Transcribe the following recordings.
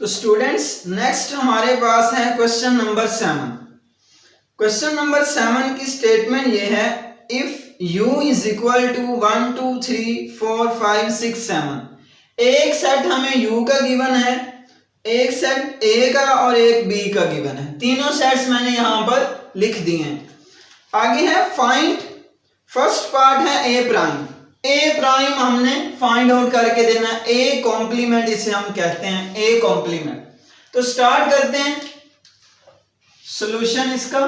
तो students next हमारे पास है क्वेश्चन नंबर 7। क्वेश्चन नंबर 7 की स्टेटमेंट ये है, if u is equal to 1 2 3 4 5 6 7। एक सेट हमें u का गिवन है, एक सेट a का और एक b का गिवन है। तीनों सेट्स मैंने यहां पर लिख दिए हैं। आगे है फाइंड, फर्स्ट पार्ट है a प्राइम। ए प्राइम हमने फाइंड आउट करके देना है, ए कॉम्प्लीमेंट इसे हम कहते हैं, ए कॉम्प्लीमेंट। तो स्टार्ट करते हैं सॉल्यूशन इसका।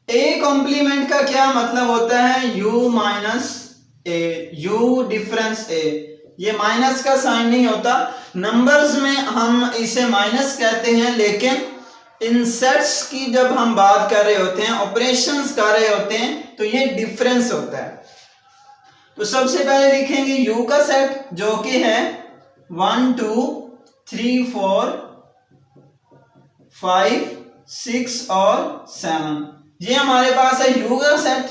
ए कॉम्प्लीमेंट का क्या मतलब होता है, u माइनस ए, u डिफरेंस ए। ये माइनस का साइन नहीं होता, नंबर्स में हम इसे माइनस कहते हैं, लेकिन इन सेट्स की जब हम बात कर रहे होते हैं, ऑपरेशंस कर रहे होते हैं, तो ये डिफरेंस होता है। तो सबसे पहले लिखेंगे u का सेट जो कि है 1 2 3 4 5 6 और 7। ये हमारे पास है u का सेट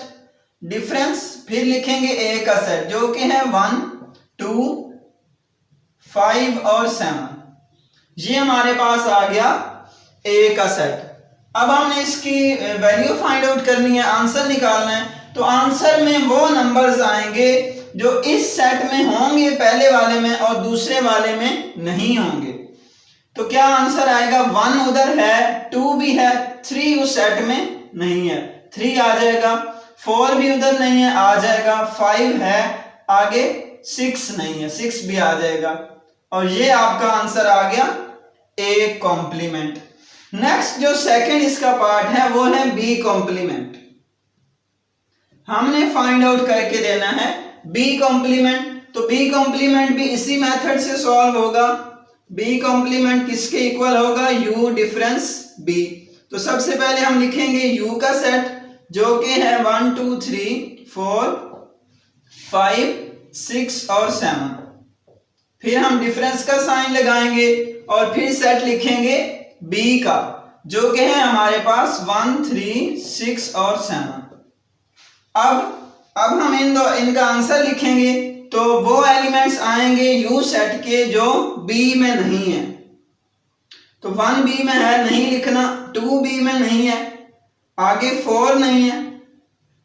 डिफरेंस। फिर लिखेंगे a का सेट जो कि है 1 2 5 और 7। ये हमारे पास आ गया a का सेट। अब हमने इसकी वैल्यू फाइंड आउट करनी है, आंसर निकालना है। तो आंसर में वो नंबर्स आएंगे जो इस सेट में होंगे पहले वाले में और दूसरे वाले में नहीं होंगे। तो क्या आंसर आएगा, 1 उधर है, 2 भी है, 3 उस सेट में नहीं है, 3 आ जाएगा, 4 भी उधर नहीं है, आ जाएगा, 5 है, आगे 6 नहीं है, 6 भी आ जाएगा। और ये आपका आंसर आ गया ए कॉम्प्लीमेंट। नेक्स्ट जो सेकंड इसका पार्ट है वो है बी कॉम्प्लीमेंट। हमने फाइंड आउट करके देना है बी कॉम्प्लीमेंट। तो बी कॉम्प्लीमेंट भी इसी मेथड से सॉल्व होगा। बी कॉम्प्लीमेंट किसके इक्वल होगा, u डिफरेंस b। तो सबसे पहले हम लिखेंगे u का सेट जो कि है 1 2 3 4 5 6 और 7। फिर हम डिफरेंस का साइन लगाएंगे और फिर सेट लिखेंगे b का जो कि है हमारे पास 1 3 6 और 7। अब हम इनका आंसर लिखेंगे तो वो एलिमेंट्स आएंगे u सेट के जो b में नहीं है। तो 1 b में है, नहीं लिखना, 2 b में नहीं है, आगे 4 नहीं है,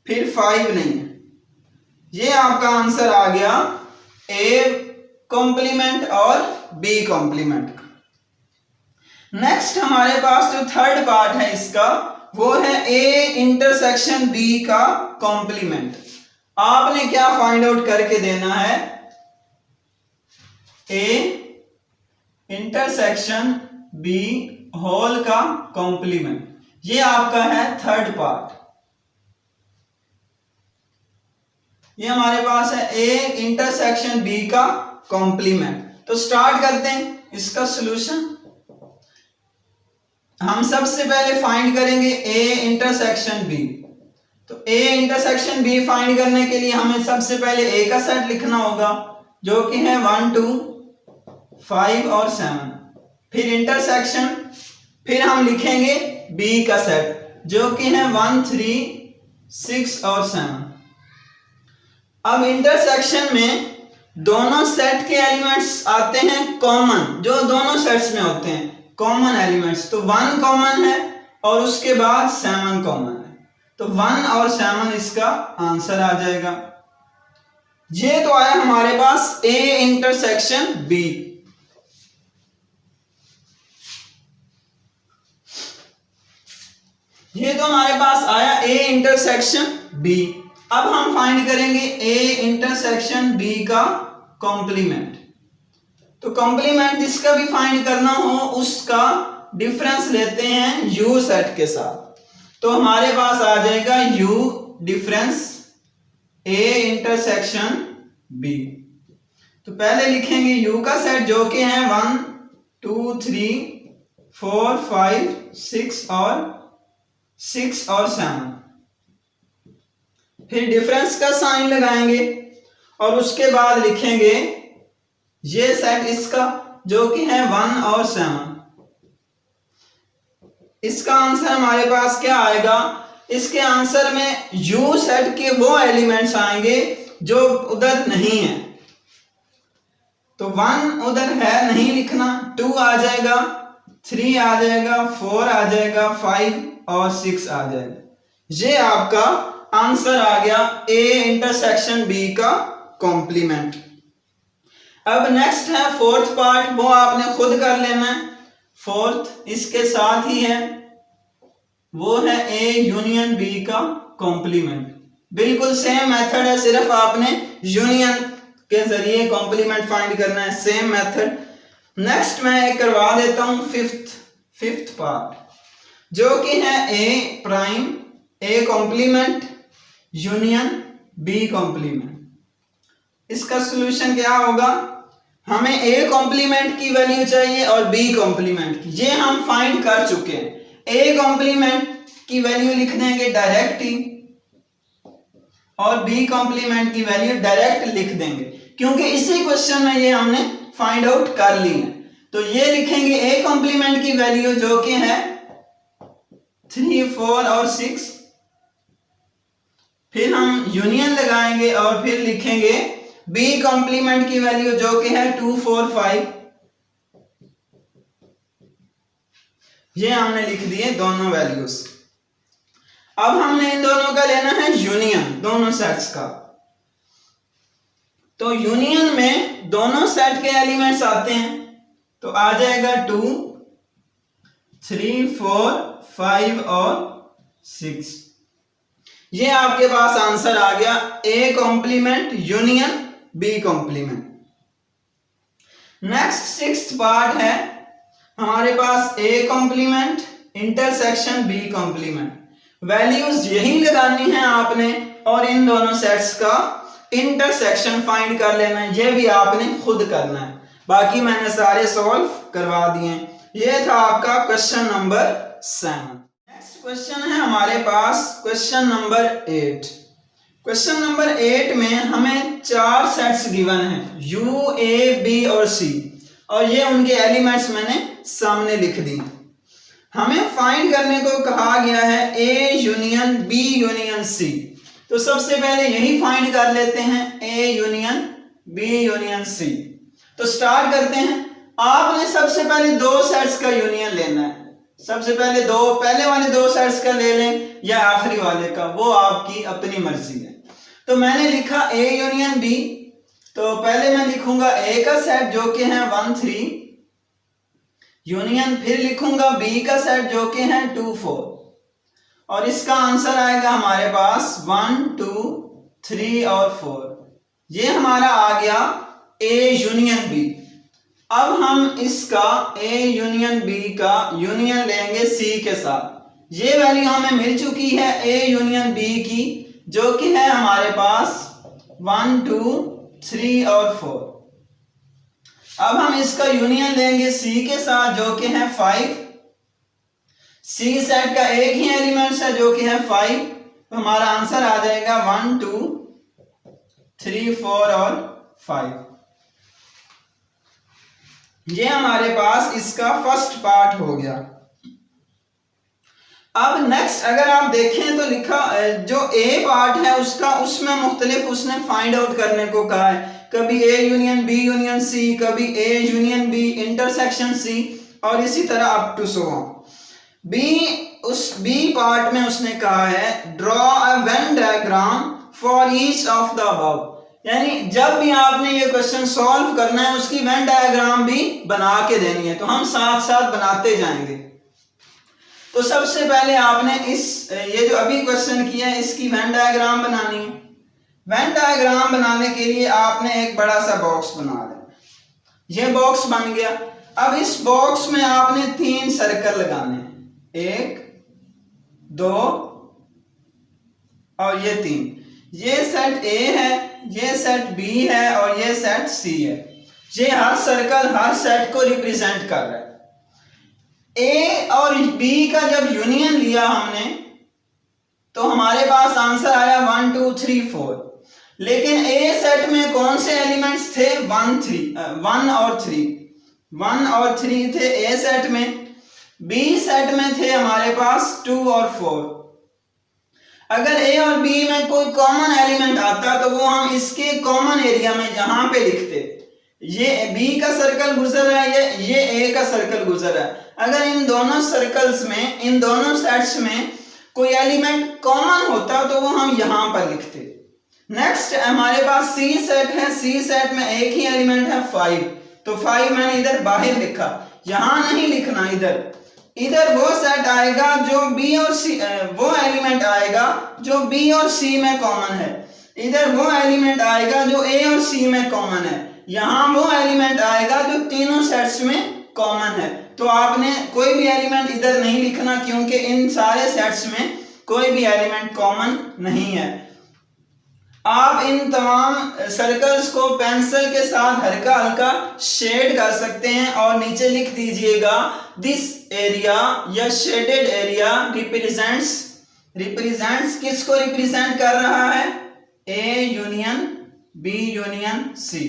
फिर 5 नहीं है। ये आपका आंसर आ गया a कॉम्प्लीमेंट और b कॉम्प्लीमेंट। नेक्स्ट हमारे पास जो थर्ड पार्ट है इसका वो है a इंटरसेक्शन b का कॉम्प्लीमेंट। आपने क्या फाइंड आउट करके देना है, a इंटरसेक्शन b होल का कॉम्प्लीमेंट। ये आपका है थर्ड पार्ट। ये हमारे पास है a इंटरसेक्शन b का कॉम्प्लीमेंट। तो स्टार्ट करते हैं इसका सॉल्यूशन। हम सबसे पहले फाइंड करेंगे a इंटरसेक्शन b। तो a इंटरसेक्शन b फाइंड करने के लिए हमें सबसे पहले a का सेट लिखना होगा जो कि है 1 2 5 और 7। फिर इंटरसेक्शन, फिर हम लिखेंगे b का सेट जो कि है 1 3 6 और 7। अब इंटरसेक्शन में दोनों सेट के एलिमेंट्स आते हैं कॉमन, जो दोनों सेट्स में होते हैं कॉमन एलिमेंट्स। तो 1 कॉमन है और उसके बाद 7 कॉमन है। तो 1 और 7 इसका आंसर आ जाएगा। ये तो आया हमारे पास a इंटरसेक्शन b। ये तो हमारे पास आया a इंटरसेक्शन b। अब हम फाइंड करेंगे a इंटरसेक्शन b का कॉम्प्लीमेंट। तो कॉम्प्लीमेंट जिसका भी फाइंड करना हो उसका डिफरेंस लेते हैं u सेट के साथ। तो हमारे पास आ जाएगा u difference a intersection b। तो पहले लिखेंगे u का सेट जो कि है 1 2 3 4 5 6 और 7। फिर डिफरेंस का साइन लगाएंगे और उसके बाद लिखेंगे ये सेट इसका जो कि है 1 और 7। इसका आंसर हमारे पास क्या आएगा, इसके आंसर में u सेट के वो एलिमेंट्स आएंगे जो उधर नहीं है। तो 1 उधर है, नहीं लिखना, 2 आ जाएगा, 3 आ जाएगा, 4 आ जाएगा, 5 और 6 आ जाएगा। ये आपका आंसर आ गया ए इंटरसेक्शन बी का कॉम्प्लीमेंट। अब नेक्स्ट है फोर्थ पार्ट, वो आपने खुद कर लेना है। फोर्थ इसके साथ ही है, वो है ए यूनियन बी का कॉम्प्लीमेंट। बिल्कुल सेम मेथड है, सिर्फ आपने यूनियन के जरिए कॉम्प्लीमेंट फाइंड करना है, सेम मेथड। नेक्स्ट मैं एक करवा देता हूं फिफ्थ पार्ट, जो कि है A prime A complement union B complement. इसका सॉल्यूशन क्या होगा, हमें ए कॉम्प्लीमेंट की वैल्यू चाहिए और बी कॉम्प्लीमेंट की, ये हम फाइंड कर चुके हैं। ए कॉम्प्लीमेंट की वैल्यू लिख देंगे डायरेक्ट ही, और बी कॉम्प्लीमेंट की वैल्यू डायरेक्ट लिख देंगे, क्योंकि इसी क्वेश्चन में ये हमने फाइंड आउट कर ली है। तो ये लिखेंगे ए कॉम्प्लीमेंट की वैल्यू जो कि है 3, 4 और 6, फिर हम यूनियन लगाएंगे और फिर लिखेंगे बी कॉम्प्लीमेंट की वैल्यू जो कि है 2, 4, 5। ये हमने लिख दिए दोनों वैल्यूज। अब हमने इन दोनों का लेना है यूनियन, दोनों सेट्स का। तो यूनियन में दोनों सेट के एलिमेंट्स आते हैं, तो आ जाएगा 2, 3, 4, 5 और 6। ये आपके पास आंसर आ गया A complement union B complement. Next sixth part है हमारे पास A complement intersection B complement. Values यही लगानी है आपने और इन दोनों सेट्स का इंटरसेक्शन फाइंड कर लेना है, ये भी आपने खुद करना है। बाकी मैंने सारे सॉल्व करवा दिए। ये था आपका क्वेश्चन नंबर 7। नेक्स्ट क्वेश्चन है हमारे पास क्वेश्चन नंबर 8। क्वेश्चन नंबर 8 में हमें 4 सेट्स गिवन हैं, यू, ए, बी और सी, और ये उनके एलिमेंट्स मैंने सामने लिख दी। हमें फाइंड करने को कहा गया है A union B union C. तो सबसे पहले यही फाइंड कर लेते हैं, A union B union C. तो स्टार्ट करते हैं। आपने सबसे पहले 2 सेट्स का यूनियन लेना है। सबसे पहले पहले वाले 2 सेट्स का ले लें या आखिरी वाले का, वो आपकी अपनी मर्जी है। तो मैंने लिखा ए यूनियन बी, तो पहले मैं लिखूंगा ए का सेट जो कि है 1, 3 यूनियन, फिर लिखूंगा बी का सेट जो कि है 2, 4, और इसका आंसर आएगा हमारे पास 1, 2, 3 और 4। ये हमारा आ गया ए यूनियन बी। अब हम इसका ए यूनियन बी का यूनियन लेंगे सी के साथ। ये वैल्यू हमें मिल चुकी है ए यूनियन बी की, जो कि है हमारे पास 1, 2, 3 और 4। अब हम इसका यूनियन लेंगे सी के साथ जो कि है 5। सी सेट का एक ही एलिमेंट्स है जो कि है 5, तो हमारा आंसर आ जाएगा 1, 2, 3, 4 और 5। ये हमारे पास इसका फर्स्ट पार्ट हो गया। अब नेक्स्ट अगर आप देखें तो लिखा जो ए पार्ट है उसमें मुख्तलिफ उसने फाइंड आउट करने को कहा है। कभी A union B union C, कभी A union B intersection C, और इसी तरह अप टू सो ऑन। उस बी पार्ट में उसने कहा है draw a Venn diagram for each of the above, यानी जब भी आपने ये क्वेश्चन सॉल्व करना है उसकी वेन डायग्राम भी बना के देनी है। तो हम साथ साथ बनाते जाएंगे। तो सबसे पहले आपने ये जो अभी क्वेश्चन किया है इसकी वेन डायग्राम बनानी है। वेन डायग्राम बनाने के लिए आपने एक बड़ा सा बॉक्स बना लेना। ये बॉक्स बन गया। अब इस बॉक्स में आपने 3 सर्कल लगाने हैं, 1, 2 और ये 3। ये सेट ए है, ये सेट बी है और ये सेट सी है। ये हर सर्कल हर सेट को रिप्रेजेंट कर रहा है। ए और बी का जब यूनियन लिया हमने तो हमारे पास आंसर आया 1, 2, 3, 4। लेकिन ए सेट में कौन से एलिमेंट्स थे? 1 और 3। 1 और 3 थे ए सेट में। बी सेट में थे हमारे पास 2 और 4। अगर ए और बी में कोई कॉमन एलिमेंट आता तो वो हम इसके कॉमन एरिया में जहां पे लिखते, ये बी का सर्कल गुजर रहा है, ये ए का सर्कल गुजर रहा है। अगर इन दोनों सर्कल्स में, इन दोनों सेट्स में कोई एलिमेंट कॉमन होता तो वो हम यहां पर लिखते। नेक्स्ट हमारे पास सी सेट है, सी सेट में एक ही एलिमेंट है 5, तो 5 मैंने इधर बाहर लिखा, यहां नहीं लिखना, इधर वो सेट आएगा जो बी और सी, वो एलिमेंट आएगा जो बी और सी में कॉमन है, इधर वो एलिमेंट आएगा जो ए और सी में कॉमन है, यहां वो एलिमेंट आएगा जो तीनों सेट्स में कॉमन है। तो आपने कोई भी एलिमेंट इधर नहीं लिखना क्योंकि इन सारे सेट्स में कोई भी एलिमेंट कॉमन नहीं है। आप इन तमाम सर्कल्स को पेंसिल के साथ हल्का हल्का शेड कर सकते हैं और नीचे लिख दीजिएगा दिस एरिया या शेडेड एरिया रिप्रेजेंट्स किसको रिप्रेजेंट कर रहा है, A union B union C.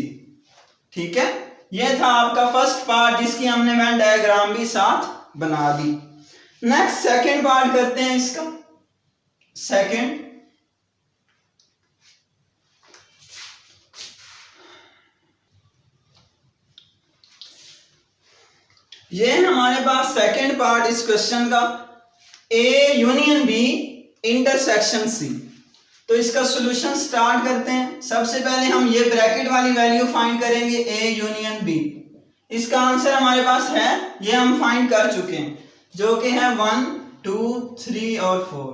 ठीक है, यह था आपका फर्स्ट पार्ट जिसकी हमने वेन डायग्राम भी साथ बना दी। नेक्स्ट सेकंड पार्ट करते हैं इसका। सेकंड, ये हमारे पास सेकंड पार्ट इस क्वेश्चन का, A union B intersection C. तो इसका सॉल्यूशन स्टार्ट करते हैं। सबसे पहले हम ये ब्रैकेट वाली वैल्यू फाइंड करेंगे, ए यूनियन बी। इसका आंसर हमारे पास है, ये हम फाइंड कर चुके हैं, जो कि है 1 2 3 और 4।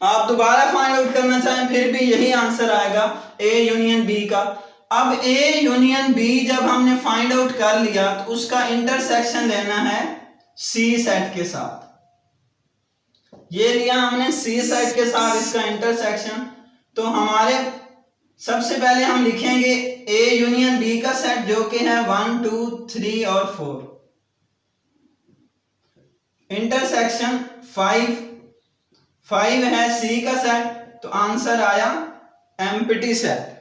आप दोबारा फाइंड आउट करना चाहें फिर भी यही आंसर आएगा, ए यूनियन बी का। अब ए यूनियन बी जब हमने फाइंड आउट कर लिया तो उसका इंटरसेक्शन लेना है सी सेट के साथ। ये लिया हमने सी सेट के साथ इसका इंटरसेक्शन। तो हमारे सबसे पहले हम लिखेंगे ए यूनियन बी का सेट जो कि है 1 2 3 और 4, इंटरसेक्शन 5 है सी का सेट, तो आंसर आया एम्प्टी सेट।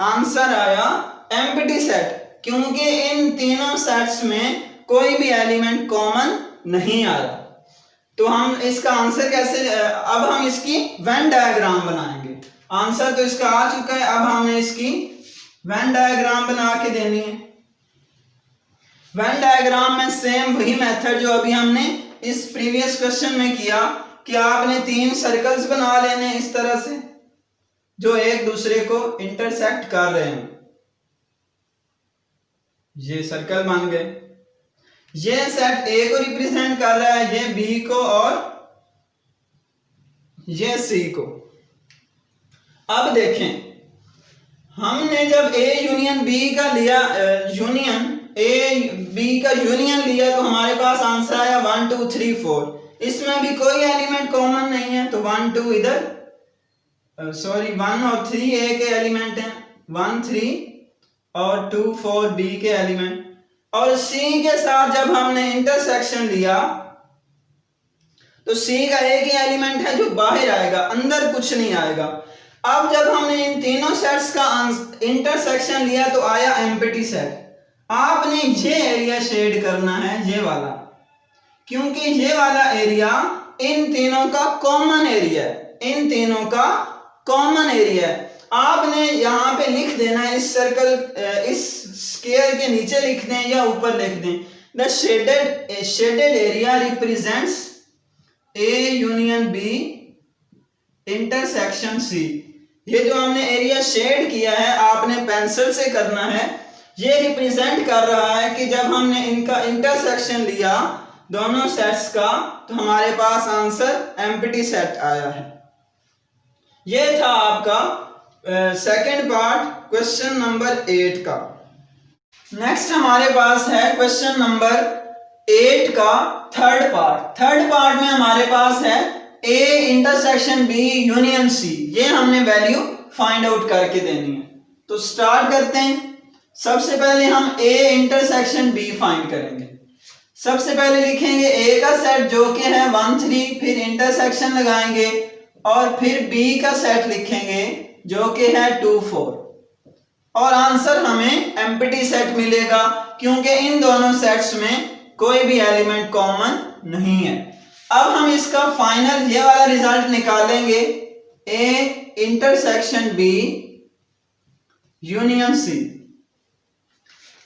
आंसर आया एम्प्टी सेट क्योंकि इन तीनों सेट्स में कोई भी एलिमेंट कॉमन नहीं आ रहा। तो हम इसका आंसर कैसे, अब हम इसकी वेन डायग्राम बनाएंगे। आंसर तो इसका आ चुका है, अब हमने इसकी वेन डायग्राम बना के देनी है। वेन डायग्राम में सेम वही मेथड जो अभी हमने इस प्रीवियस क्वेश्चन में किया कि आपने 3 सर्कल्स बना लेने इस तरह से जो एक दूसरे को इंटरसेक्ट कर रहे हैं। ये सर्कल बन गए, ये सेट ए को रिप्रेजेंट कर रहा है, ये बी को और ये सी को। अब देखें, हमने जब ए यूनियन बी का लिया, ए बी का यूनियन लिया तो हमारे पास आंसर आया 1 2 3 4। इसमें भी कोई एलिमेंट कॉमन नहीं है, तो 1 2 इधर, सॉरी 1 और 3 ए के एलिमेंट हैं, 1 3 और 2 4 बी के एलिमेंट। और सी के साथ जब हमने इंटरसेक्शन लिया तो सी का एक ही एलिमेंट है जो बाहर आएगा, अंदर कुछ नहीं आएगा। अब जब हमने इन तीनों सेट्स का इंटरसेक्शन लिया तो आया एम्प्टी सेट। आपने ये एरिया शेड करना है, ये वाला, क्योंकि ये वाला एरिया इन तीनों का कॉमन एरिया है, इन तीनों का कॉमन एरिया है। आपने यहाँ पे लिख देना है इस सर्कल, इस स्क्वायर के नीचे लिख दें या ऊपर लिख दें, the shaded area represents A union B intersection C. ये जो हमने एरिया शेड किया है आपने पेंसिल से करना है, ये रिप्रेजेंट कर रहा है कि जब हमने इनका इंटरसेक्शन लिया दोनों सेट्स का तो हमारे पास आंसर एम्प्टी सेट आया है। ये था आपका सेकंड पार्ट क्वेश्चन नंबर 8 का। नेक्स्ट हमारे पास है क्वेश्चन नंबर 8 का थर्ड पार्ट। थर्ड पार्ट में हमारे पास है A intersection B union C. ये हमने वैल्यू फाइंड आउट करके देनी है। तो स्टार्ट करते हैं। सबसे पहले हम ए इंटरसेक्शन बी फाइंड करेंगे। सबसे पहले लिखेंगे ए का सेट जो कि है 1 3, फिर इंटरसेक्शन लगाएंगे और फिर बी का सेट लिखेंगे जो कि है 2 4 और आंसर हमें एम्प्टी सेट मिलेगा क्योंकि इन दोनों सेट्स में कोई भी एलिमेंट कॉमन नहीं है। अब हम इसका फाइनल ये वाला रिजल्ट निकालेंगे, A intersection B union C.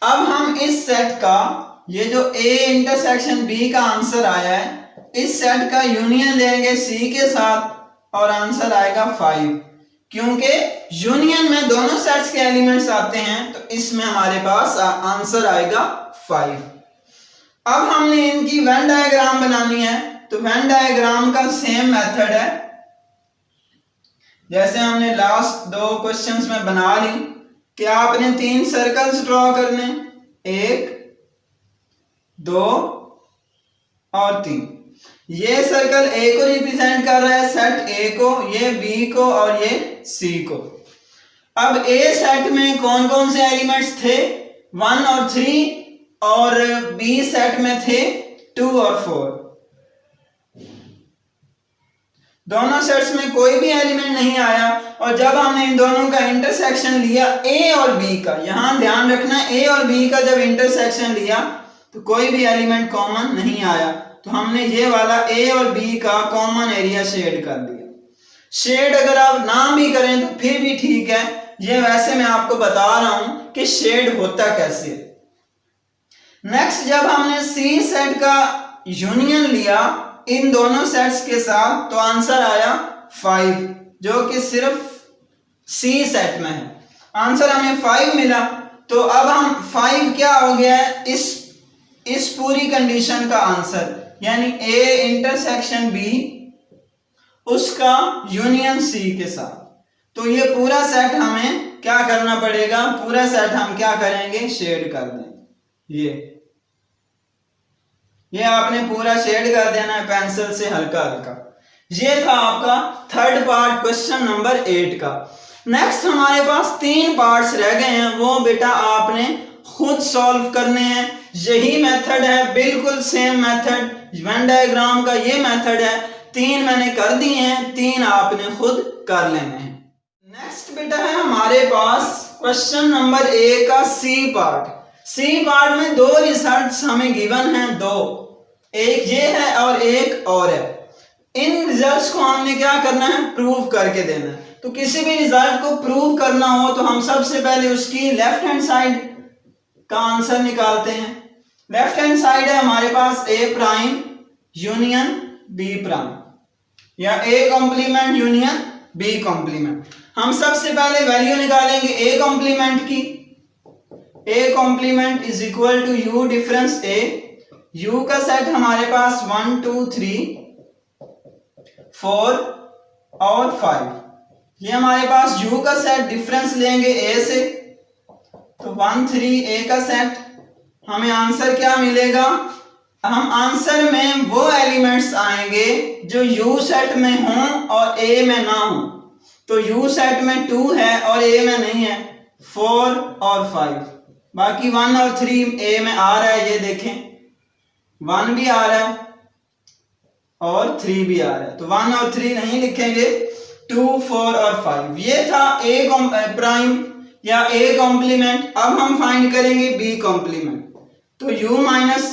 अब हम इस सेट का, ये जो A इंटरसेक्शन B का आंसर आया है, इस सेट का यूनियन लेंगे C के साथ और आंसर आएगा 5। क्योंकि यूनियन में दोनों सेट्स के एलिमेंट्स आते हैं तो इसमें हमारे पास आंसर आएगा 5। अब हमने इनकी वेन डायग्राम बनानी है, तो वेन डायग्राम का सेम मेथड है जैसे हमने लास्ट 2 क्वेश्चंस में बना ली कि आपने 3 सर्कल्स ड्रॉ करने, 1 2 और 3। ये सर्कल A को रिप्रेजेंट कर रहा है, सेट A को, ये B को और ये C को। अब A सेट में कौन कौन से एलिमेंट्स थे, 1 और 3, और B सेट में थे 2 और 4। दोनों सेट्स में कोई भी एलिमेंट नहीं आया, और जब हमने इन दोनों का इंटरसेक्शन लिया A और B का, यहां ध्यान रखना A और B का जब इंटरसेक्शन लिया तो कोई भी एलिमेंट कॉमन नहीं आया, तो हमने ये वाला A और B का कॉमन एरिया शेड कर दिया। शेड अगर आप ना भी करें तो फिर भी ठीक है, ये वैसे मैं आपको बता रहा हूं कि शेड होता कैसे। नेक्स्ट जब हमने C सेट का यूनियन लिया इन दोनों सेट्स के साथ तो आंसर आया 5, जो कि सिर्फ C सेट में है। आंसर हमें 5 मिला, तो अब हम 5 क्या हो गया है, इस पूरी कंडीशन का आंसर, यानी A इंटरसेक्शन B उसका यूनियन C के साथ। तो ये पूरा सेट हमें क्या करना पड़ेगा, पूरा सेट हम क्या करेंगे, शेड कर देंगे। ये आपने पूरा शेड कर देना है पेंसिल से हल्का हल्का। ये था आपका थर्ड पार्ट क्वेश्चन नंबर 8 का। नेक्स्ट हमारे पास 3 पार्ट्स रह गए हैं, वो बेटा आपने खुद सॉल्व करने हैं। यही मेथड है, बिल्कुल सेम मेथड, वेन डायग्राम का ये मेथड है। 3 मैंने कर दिए हैं, 3 आपने खुद कर लेने हैं। नेक्स्ट बेटा है हमारे पास क्वेश्चन नंबर 1 का सी पार्ट। सी पार्ट में 2 रिजल्ट्स हमें गिवन हैं, 2, एक ये है और एक और है। इन रिजल्ट्स को हमने क्या करना है, प्रूव करके देना है। तो किसी भी रिजल्ट को प्रूव करना हो तो हम सबसे पहले उसकी लेफ्ट हैंड साइड का आंसर निकालते हैं। लेफ्ट हैंड साइड है हमारे पास A prime union B prime, या A complement union B complement. हम सबसे पहले वैल्यू निकालेंगे A कॉम्प्लीमेंट की। A complement is equal to U difference A। U का सेट हमारे पास 1 2 3 4 और 5। ये हमारे पास U का सेट डिफरेंस लेंगे A से, तो 1 3 A का सेट। हमें आंसर क्या मिलेगा, हम आंसर में वो एलिमेंट्स आएंगे जो U सेट में हों और A में ना हो। तो U सेट में 2 है और A में नहीं है, 4 और 5। बाकी 1 और 3 A में आ रहा है, ये देखें 1 भी आ रहा है और 3 भी आ रहा है, तो 1 और 3 नहीं लिखेंगे, 2 4 और 5। ये था A प्राइम या A कॉम्प्लीमेंट। अब हम फाइंड करेंगे B कॉम्प्लीमेंट, तो U माइनस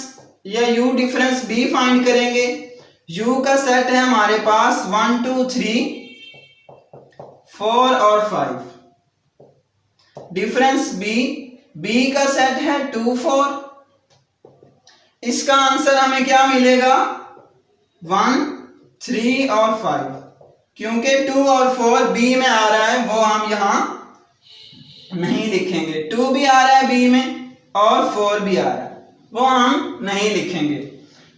या U डिफरेंस B फाइंड करेंगे। U का सेट है हमारे पास 1 2 3 4 और 5। डिफरेंस B का सेट है 2 4। इसका आंसर हमें क्या मिलेगा, 1 3 और 5। क्योंकि 2 और 4 B में आ रहा है, वो हम यहां नहीं लिखेंगे। 2 भी आ रहा है B में और 4 भी आ रहा है, वो हम नहीं लिखेंगे।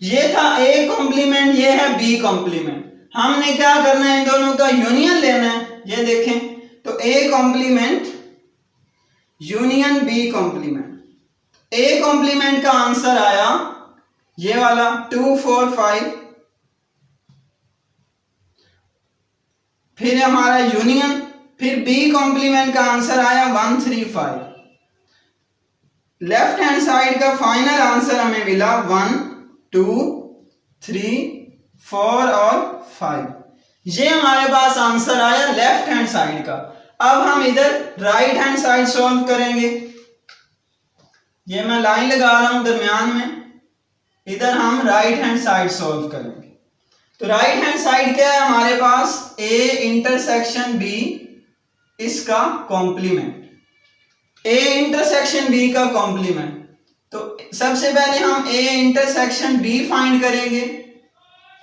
ये था A कॉम्प्लीमेंट, ये है B कॉम्प्लीमेंट। हमने क्या करना है, इन दोनों का यूनियन लेना है। ये देखें, तो A complement union B complement. A complement का आंसर आया ये वाला 2 4 5। फिर हमारा यूनियन, फिर B कॉम्प्लीमेंट का आंसर आया 1 3 5। लेफ्ट हैंड साइड का फाइनल आंसर हमें मिला 1 2 3 4 और 5। ये हमारे पास आंसर आया लेफ्ट हैंड साइड का। अब हम इधर राइट हैंड साइड सॉल्व करेंगे। ये मैं लाइन लगा रहा हूं दरमियान में, इधर हम राइट हैंड साइड सॉल्व करेंगे। तो राइट हैंड साइड क्या है हमारे पास, A इंटरसेक्शन B इसका कॉम्प्लीमेंट। ए इंटरसेक्शन बी का कॉम्प्लीमेंट। तो सबसे पहले हम ए इंटरसेक्शन बी फाइंड करेंगे।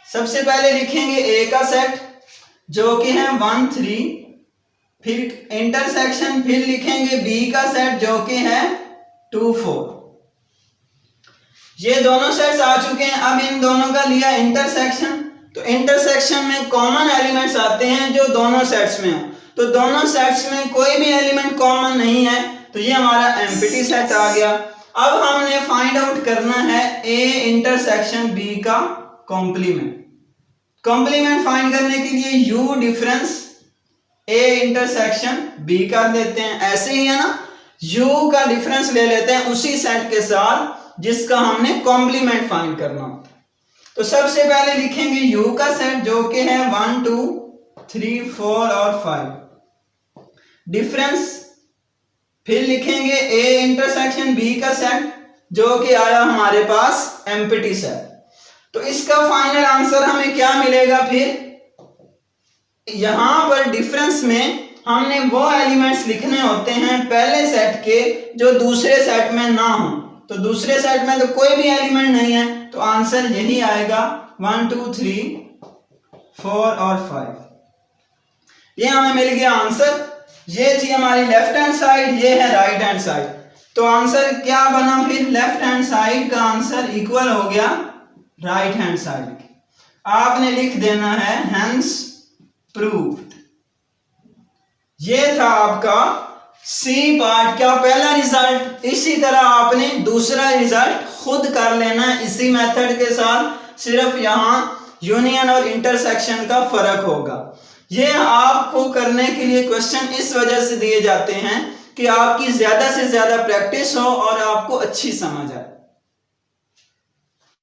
सबसे पहले लिखेंगे ए का सेट जो कि है 1 3, फिर इंटरसेक्शन, फिर लिखेंगे बी का सेट जो कि है 2 4। ये दोनों सेट्स आ चुके हैं। अब इन दोनों का लिया इंटरसेक्शन, तो इंटरसेक्शन में कॉमन एलिमेंट्स आते हैं जो दोनों सेट्स में हो। तो दोनों सेट्स में कोई भी एलिमेंट कॉमन नहीं है, तो ये हमारा एम्प्टी सेट आ गया। अब हमने फाइंड आउट करना है ए इंटरसेक्शन बी का कॉम्प्लीमेंट। कॉम्प्लीमेंट फाइंड करने के लिए U difference A intersection B कर देते हैं। ऐसे ही है ना, यू का डिफरेंस ले लेते हैं उसी सेट के साथ जिसका हमने कॉम्प्लीमेंट फाइंड करना होता है। तो सबसे पहले लिखेंगे यू का सेट जो कि है 1 2 3 4 और 5 डिफरेंस, फिर लिखेंगे ए इंटरसेक्शन बी का सेट जो कि आया हमारे पास एम्प्टी सेट। तो इसका फाइनल आंसर हमें क्या मिलेगा? फिर यहां पर डिफरेंस में हमने वो एलिमेंट्स लिखने होते हैं पहले सेट के जो दूसरे सेट में ना हो। तो दूसरे सेट में तो कोई भी एलिमेंट नहीं है, तो आंसर यही आएगा 1 2 3 4 और 5। ये हमें मिल गया आंसर। ये थी हमारी लेफ्ट हैंड साइड, ये है राइट हैंड साइड। तो आंसर क्या बना? फिर लेफ्ट हैंड साइड का आंसर इक्वल हो गया राइट हैंड साइड। आपने लिख देना है हेंस प्रूव्ड। ये था आपका सी पार्ट का पहला रिजल्ट। इसी तरह आपने दूसरा रिजल्ट खुद कर लेना है इसी मेथड के साथ, सिर्फ यहाँ यूनियन और इंटरसेक्शन का फर्क होगा। ये आपको करने के लिए क्वेश्चन इस वजह से दिए जाते हैं कि आपकी ज्यादा से ज्यादा प्रैक्टिस हो और आपको अच्छी समझ आए।